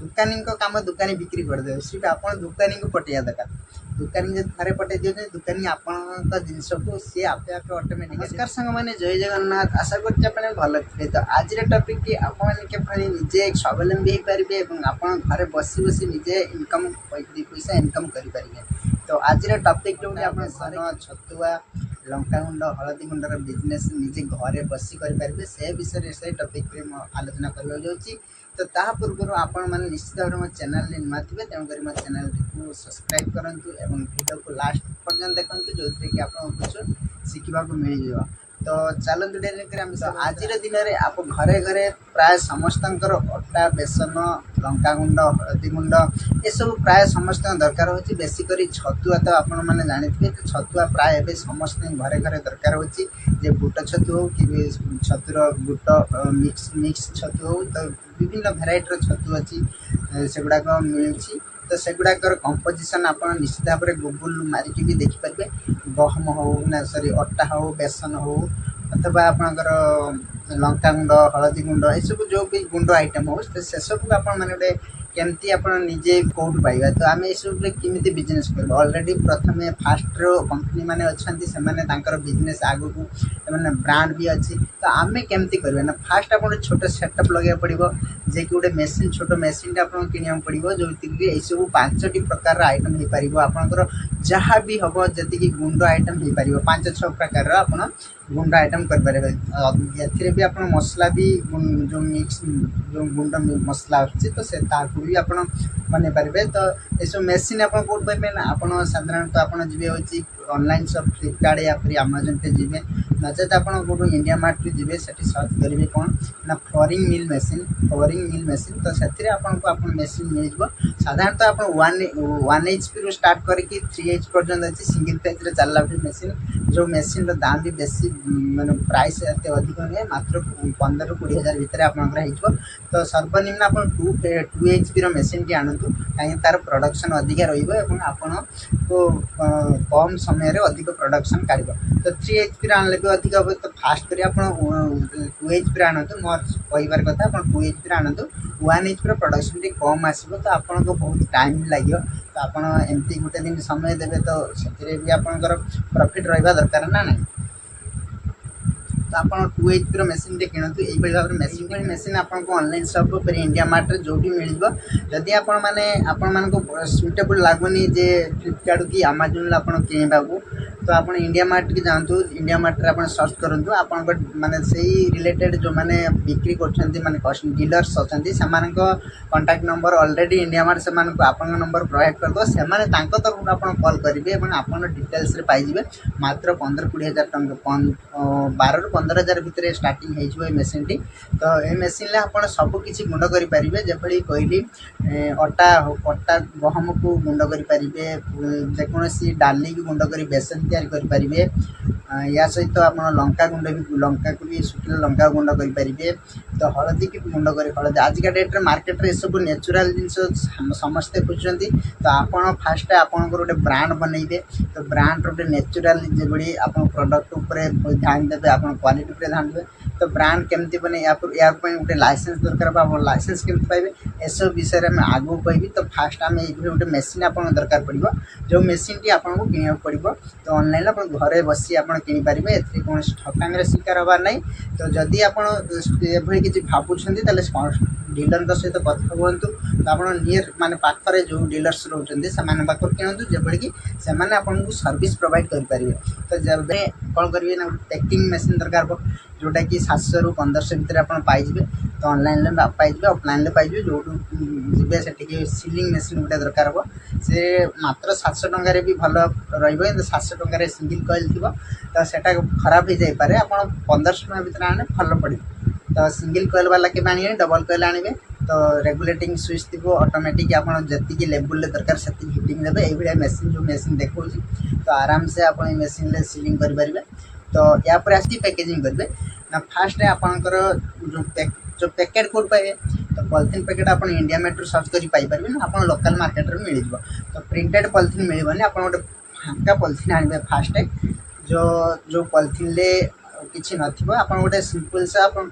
दुकानी काम दुकानी बिक्री करदे सिर्फ आप दुकानी को पटेया दरकार दुकानी जब थे पटे दिए दुकानी आपण जिनस को सी आपे आपे ऑटोमेटिक नमस्कार संग मैंने जय जगन्नाथ आशा करते भल थे तो आज टॉपिक की आपने निजे स्वावलम्बी हो पारे आप घर बस बस निजे इनकम पैसा इनकम करेंगे तो आज टॉपिक जो आप छतुआ लंकागुंड हलदी गुंडर बिजनेस निजे घरे बसी करेंगे से विषय से टॉपिक आलोचना करने जाऊँगी तो ता पूर्व आपण मैंने निश्चित भाव मो चैनल नुआ थे तेणुक मो चैनल को सब्सक्राइब करूँ और वीडियो को लास्ट पर्यटन देखते जो थी कि आपको कुछ शिखा मिल जाए तो चलते डेरी आज दिन में आप घरे घरे प्राय समस्त अटा बेसन लंकागुंड हलदी गुंड ये सब प्राय समस्त दरकार होची बेसिकली छतुआ तो आप मैंने जानते तो छतुआ प्राय एवं समस्त घरे घरे दरकार होची जे बुट छतु हो कि छतुर बुट मिक्स छतु हो तो विभिन्न भेराइटर छतु अच्छी से गुड़ाक मिलूँ तो सेगुड़ाकर कंपोजिशन आप निश्चित भाव में गूगल मारिकी भी देखिपारे गहम हो ना सॉरी अटा हो बेसन हो अथवा आपणकर लंकागुंड हलदी गुंड ये सब जो भी गुंड आइटम हो तो से सब आप गोटे केमती आप निजे कौट पाइबा तो आम ये सब केमी बिजनेस कर ऑलरेडी प्रथम फास्ट कंपनी मैंने अच्छा से बिजनेस आग को मैंने ब्रांड भी अच्छी तो आम केमती करें ना फास्ट आप छोटे सेटअप लगे पड़ो जे कि गोटे मेसीन छोट मेसीन आप किणा पड़ो जो ये सब 5टी प्रकार आइटम हो पार आपंकर जहाँ भी हम जी गुंड आइटम हो पार 5-6 प्रकार आप गुंड आइटम करें भी आप मसला भी जो मिक्स जो गुंड मसला अच्छी तो से भी आप बन पारे तो ये मेसीन आप कौट पाइबे ना आप साधारणतः आप जी हूँ ऑनलाइन शॉप फ्लिपकार्ट या फिर अमेजन पे जी नचेत आप इंडिया मार्ट जी से सर्च करेंगे कौन ना फ्लोरिंग मिल मेसीन तो से आपको मेसीन मिल साधारणतः आप 1 HP रू स्टार्ट करके 3 HP पर्यटन अच्छी सिंगल फेज चलला मेसीन जो मेसीन दाम भी बेसी माने प्राइस एत अधिक नुहे मात्र 15-20 हज़ार भितर आप तो सर्वनिम्न आप 2 HP मेसीन टी आणतु कहीं तार प्रोडक्शन अधिक रहा को कम समय अधिक प्रोडक्शन काढ़ तो 3 HP आनले भी अधिक हम तो फास्ट कर 2 HP आणतु मोर कहबार कथा आप 2 HP आणतु 1 HP प्रोडक्शन टी कम आसो तो आपन को बहुत टाइम लगे तो आप एमती गोटे दिन समय देवे तो से भी आपंकर प्रॉफिट रहा दरकार ना नहीं तो आप 2 HP मेसीन टे किणतु यही भाव में मेसीन आपको ऑनलाइन शॉप पर इंडिया मार्ट जो भी मिल जदि आपण सुइटेबल लगुनि जे फ्लिपकार्ट कि अमेजन आप किणवा तो आप इंडिया मार्ट की जातु इंडिया मार्ट आप सर्च करूँ आप माने से रिलेटेड जो मैंने बिक्री कर डीलर्स अच्छा से contact number already India mart से आप नंबर प्रोवाइड करदे से तरफ आप कॉल करेंगे और आप डिटेल्स पाइबे मात्र 15-20 हज़ार टଙ୍କା 12-15 हज़ार भितर स्टार्टिंग हो मेसीन टी तो ये मेसीन आप सबकि गुंड करेंगे जबकि कहली अटा गहम को गुंड करेंगे जेकोसी डाली की गुंड कर बेसन तैयारी करेंगे या सहित आप लंका गुंड भी लंका को भी सुखिला लंका गुंड करेंगे तो हलदी की गुंड कर हलदी आजिका डेट्रे मार्केट में सब नेचुरल जिनस समस्ते खोजती तो आप फास्ट आपन गोटे ब्रांड बनइबे तो ब्रांड गोटे नेचुरल जो आप प्रोडक्ट उपर ध्यान देते आप क्वालिटी पर ध्यान देते तो ब्रांड केमती बने या गोटे लाइसेंस दरकार आप लाइसेंस केमती पाइबे एसब विषय में आगू कहि तो फास्ट आम ये गोटे मेसीन आप दरकार पड़ो जो मेसीन टी आपको किणा पड़ो तो ऑनलाइन आप घरे बसी आप किनीपारे कौन ठकामी शिकार हबार ना तो जदि आप किसी भावुं डीलर सहित कथा हूँ तो आप नियर माने पाखरे जो डीलर्स रोचे से किणु जब कि से आपको सर्विस प्रोवाइड करेंगे तो जब कौन करेंगे ना पैकिंग मेसीन दरकार जोटा कि 700 रू 1500 भितर आप पाइबे तो ऑनलाइन में पाइबे ऑफलाइन में पाइबे जो जी से सिलिंग मेसीन गोटे दरकार हो से मात्र 700 टंकार भी भल रही 700 टंकार सिंगल कॉइल थी तो सेटा खराब हो जापे आप 1500 टଙ୍କା भितर आने भल पड़े तो सिंगल कॉइल वाला के आने डबल कॉइल आने तो रेगुलेटिंग स्विच थी ऑटोमेटिक आप जी लेवल दरकार से हिटिंग देते ये मेसीन जो मेसीन देखा तो आराम से आप मेसीन सिलिंग करेंगे तो या पर आस पैकेजिंग करेंगे ना फास्ट आपंकर जो पैकेट कोड पाए तो पॉलिथीन पैकेट आप इंडिया मेट्रो सर्च कर पाइपर ना आप लोकल मार्केट में मिल तो प्रिंटेड पॉलिथीन मिलने आप गोटे फांका पॉलिथीन आने फास्ट जो पॉलिथीन किसी नथिबो आपण गोटे सिंपल सा आपण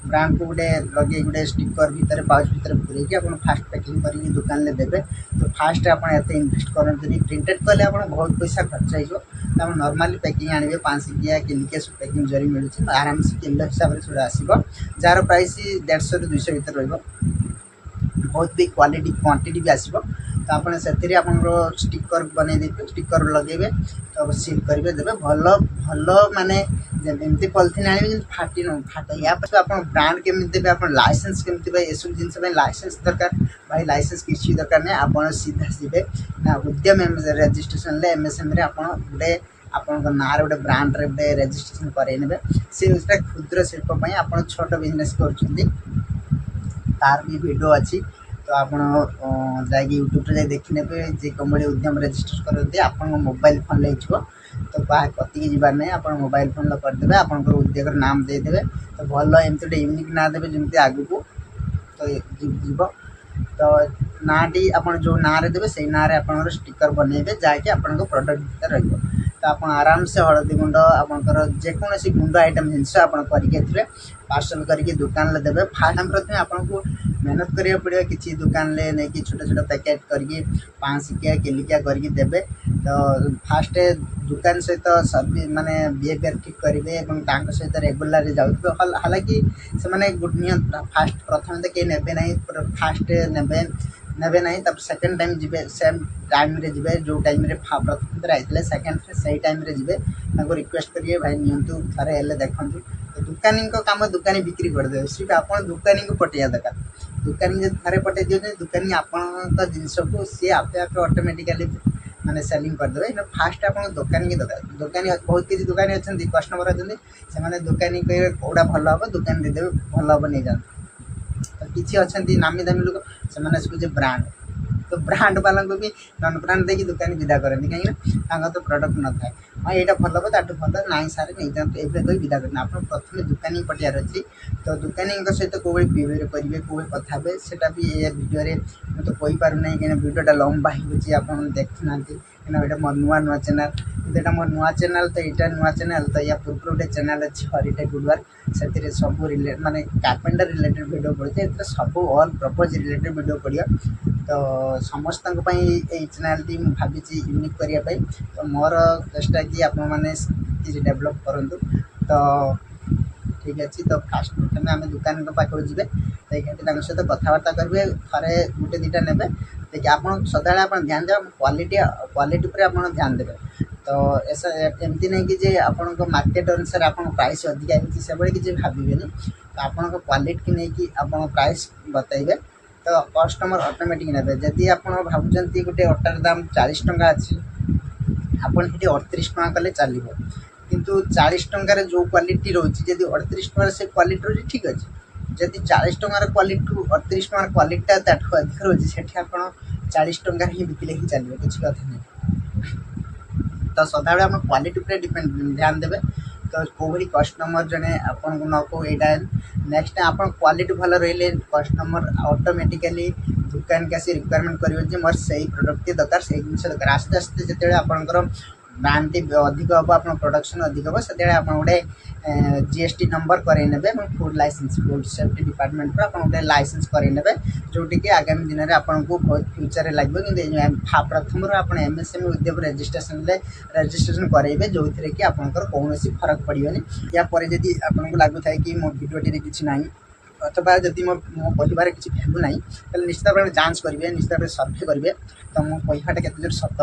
ब्रांड को गोटे लगे गोटे स्टिकर भितर पाउच भितर पूरे आपण फास्ट पैकिंग करके दुकान ले देबे तो फास्ट आपण एते इन्वेस्ट करंतनी प्रिंटेड कले आपण बहुत पैसा खर्च होइबो तो नॉर्मली पैकिंग आनिबे 5 किया किलिके पैकिंग जरी मिलुछि आराम से किलो हिसाब रे सुडा आसीबो जार प्राइस 150 ରୁ 200 भीतर रहइबो बहुत भी क्वालिटी क्वांटिटी भी आसीबो तो आपने से स्टिकर बन स्टिकर लगे तो सील करेंगे देवे भल भल माने जमी पॉलिथिन आने फाटी न फाट या आप ब्रांड केमी देवे आप लाइसेंस केमी देवे ये सब जिन लाइसेंस दरकार भाई लाइसेंस किसी दरकार नहीं आप सीधा जीवे ना उद्यम रजिस्ट्रेशन एमएसएम गोटे आपण ना गोटे ब्रांड रे गोटे रजिस्ट्रेशन करे से क्षुद्र शिल्प आप छोट बिजनेस कर तार भी वीडियो अच्छी तो आप यूट्यूब रे देखी ने जे कम उद्यम रजिस्टर करते आप मोबाइल फोन ले तो कति जबार नहीं आप मोबाइल फोन करदे आप उद्योग नाम देदेवे तो भल एमती यूनिक ना देवे जमी आग को तो जीव तो नाटी आप जो ना देवे से ना आप स्टिकर बनइबे जहाँकि आप प्रोडक्ट भीतर रही तो आप आराम से हलदी गुंड आपंकर जेकोसी गुंड आइटम जिनस आप करके पार्सल करके दुकान ले देवे फास्ट प्रथम आपको मेहनत करिया पड़े किसी दुकान ले नहीं कि छोटे छोटे पैकेट करके 5 किया किलिकिया करके देवे तो फास्ट दुकान सहित सर्विस माने बिहेवियर ठीक करेंगे सहित रेगुलर जाऊँ हालांकि से गुड फास्ट प्रथम तो कहीं ने ना फास्ट ने ना तब सेकेंड टाइम जी सेम टाइम रे जी जो टाइम प्रथम थर आते सेकेंड से टाइम रे जी रिक्वेस्ट करिए भाई नियंतु थे देखूँ तो दुकानी काम दुकानी बिक्री करदे सिर्फ आप दुकानी को पटेया दरकार दुकानी जब थे पटे दिए दुकानी आपण जिनस को सी आपे आपे ऑटोमेटिकली माने सेलिंग करदे फास्ट आप दुकानी की दरकार दुकानी बहुत किसी दुकानी अच्छा कस्टमर अच्छा से दुकानी कहे कौटा भल हम दुकान देदेवे भल हम नहीं जाते तो किसी अच्छा नामी दामी लोक से ब्रांड तो ब्रांड वाला को भी नन ब्रांड देखिए दुकान विदा करनी कहीं तो प्रडक्ट न था हाँ यहाँ भल हम ताठू भल ना सारे नहीं जाते ये कही विदा करना आप प्रथम दुकानी पटियार अच्छी तो दुकानी सहित कौ बिहेवियर करेंगे कौ कथा हे सेटा भी ये वीडियो मुझे तो कहींपार ना कहीं वीडियोटा लंबा होगी आप देखी ना कहीं ये मोर नुआ नुआ चैनल तो मोर नुआ चैनल तो यहाँ नुआ चैनल तो या पूर्व गोटे चैनल अच्छी हरिटे गुडवार से सब रिलेटेड माने कार्पेंटर रिलेटेड वीडियो पड़े सब ऑल प्रपोज रिलेटेड वीडियो पड़िया तो समस्त चैनल टी भावी यूनिक करने तो मोर चेष्टा कि आप किसी डेभलप करूँ तो ठीक अच्छे तो फास्ट प्रथम आम दुकान पाखक जी सहित कथबार्ता करेंगे थे गोटे दुटा ने देखिए आप सदा आप ध्यान देव क्वालिटी पर आप ध्यान देवे तो ऐसा एमती नहीं कि आपण मार्केट अनुसार आप प्राइस अधिका से किसी भावे तो आप क्वालिटी की नहीं आप प्राइस बतइबे तो कस्टमर ऑटोमेटिक ने जदि आप भावुं गोटे अटार दाम 40 टंका अच्छी आपन 38 टंका कले चलो किंतु 40 टंकार जो क्वालिटी रोची जदि 38 टंकार से क्वालिटी रोची ठीक अच्छे जदि 40 टंकार क्वालिटी 38 टंकार क्वालिटीटा ताठू अधिक रोची से आप 40 टंकार ही बिकले ही चलो किसी कथा नहीं तो सदा आप क्वालिटी पर डिपेंड ध्यान देवे तो कोई कस्टमर जने आपन को नको एटा नेक्स्ट आप क्वालिटी भल रही कस्टमर ऑटोमेटिकली दुकान के आसी रिक्वायरमेंट करेंगे मोर से प्रोडक्ट दरकार से जिन दरकार आस्ते आस्ते जो आपंकर ब्रांड टी अधिक हम आप प्रोडक्शन अधिक हम से आप गोटे जीएसटी नंबर करे food licence food safety department पर आप गोटे लाइसेंस करे जोटि कि आगामी दिन में आपको बहुत फ्यूचर लगे कि प्रथम आप एमएसएमई उद्योग रजिस्ट्रेशन करेंगे जो थे कि आपंकर कौन फरक पड़ोनी या जदि आपको लगुता है कि मो भिडियोटी किसी ना अथवा जदि मो कहबार किसी भैल्यू ना तो निश्चित भाव जांच करेंगे निश्चित भाव सर्भे करेंगे तो मो कहवाटा केते जोर सत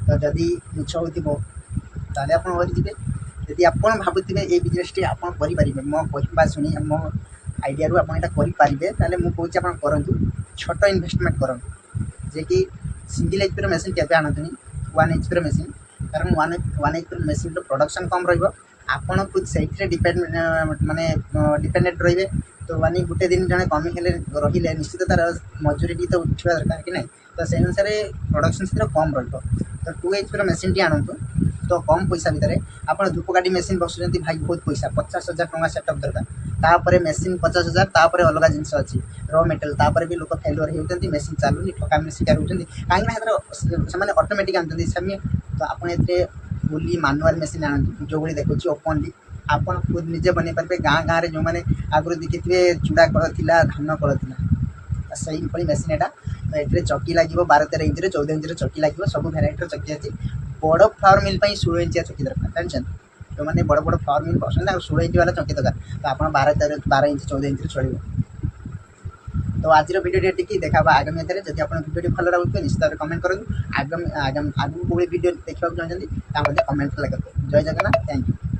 तो जदि मिछ हो ताले आप जदि आप भावुवे ये बिजनेस टी आप करेंगे मो कहवा शुणी मो आइडिया रू आप करेंगे ताले मुझे कौच आप करूँ छोट इन्वेस्टमेंट करूँ जे कि सिंगल एचपी मेसीन के आणतुनी 1 एचपी मेसीन कारण 1 एचपी मेसीन प्रोडक्शन कम रहा खुद से डिपेंड माने डिपेंडेंट रे तो मानी गोटे दिन जड़े कमी रही निश्चित तार मजूरी तो उठा दरकार कि नहीं तो से अनुसार प्रोडक्शन से कम तो 2 एचपी मेसीन टी आणतु तो कम पैसा भितर आप धूपकाठी मेसीन बसुँच भाई बहुत पैसा 50,000 टଙ୍କା सेटअप दरकार तापर मेसीन 50,000 तापर अलग जिनस अच्छी र मेटेरियल तापर भी लोक फेलुअर होती मेसीन चलुनी ठकामी शिकार होती कहीं ऑटोमेटिक आनते सेमी तो आप बुली मानुआल मेसीन आणतु जो देखुची ओपनली ଆପଣ ଖୁଦ ନିଜେ ବନେଇ ପାରିବେ। ଗାଁ ଗାଁରେ ଯେଉଁମାନେ ଆଗରୁ ଦେଖିଥିବେ ଚୁଡ଼ା କଳ ଥିଲା, ଧାନ କଳ ଥିଲା, ସେଇଭଳି ମେସିନ୍ ଏଇଟା। ତ ଏଥିରେ ଚକି ଲାଗିବ 12-13 ଇଞ୍ଚରେ, 14 ଇଞ୍ଚରେ ଚକି ଲାଗିବ। ସବୁ ଭେରାଇଟିର ଚକି ଅଛି। ବଡ଼ ଫ୍ଲାୱାର ମିଲ୍ ପାଇଁ 16 ଇଞ୍ଚିଆ ଚକି ଦରକାର, ଜାଣିଛନ୍ତି? ଯେଉଁମାନେ ବଡ଼ ବଡ଼ ଫ୍ଲାୱାର ମିଲ୍ କରୁଛନ୍ତି ତାଙ୍କର 16 ଇଞ୍ଚ ବାଲା ଚକି ଦରକାର। ତ ଆପଣ 12 ଇଞ୍ଚ 14 ଇଞ୍ଚରେ ଚଳିବ। ତ ଆଜିର ଭିଡ଼ିଓଟି ଏତିକି, ଦେଖା ହେବା ଆଗାମୀ ଏଥିରେ। ଯଦି ଆପଣ ଭିଡ଼ିଓଟି ଭଲ ଲାଗୁଥିବ ନିଶ୍ଚିତ ଭାବରେ କମେଣ୍ଟ କରନ୍ତୁ। ଆଗକୁ କେଉଁଭଳି ଭିଡ଼ିଓ ଦେଖିବାକୁ ଚାହୁଁଛନ୍ତି ତା ମଧ୍ୟ କମେଣ୍ଟରେ ଲେଖନ୍ତୁ। ଜୟ ଜଗନ୍ନାଥ, ଥ୍ୟାଙ୍କ ୟୁ।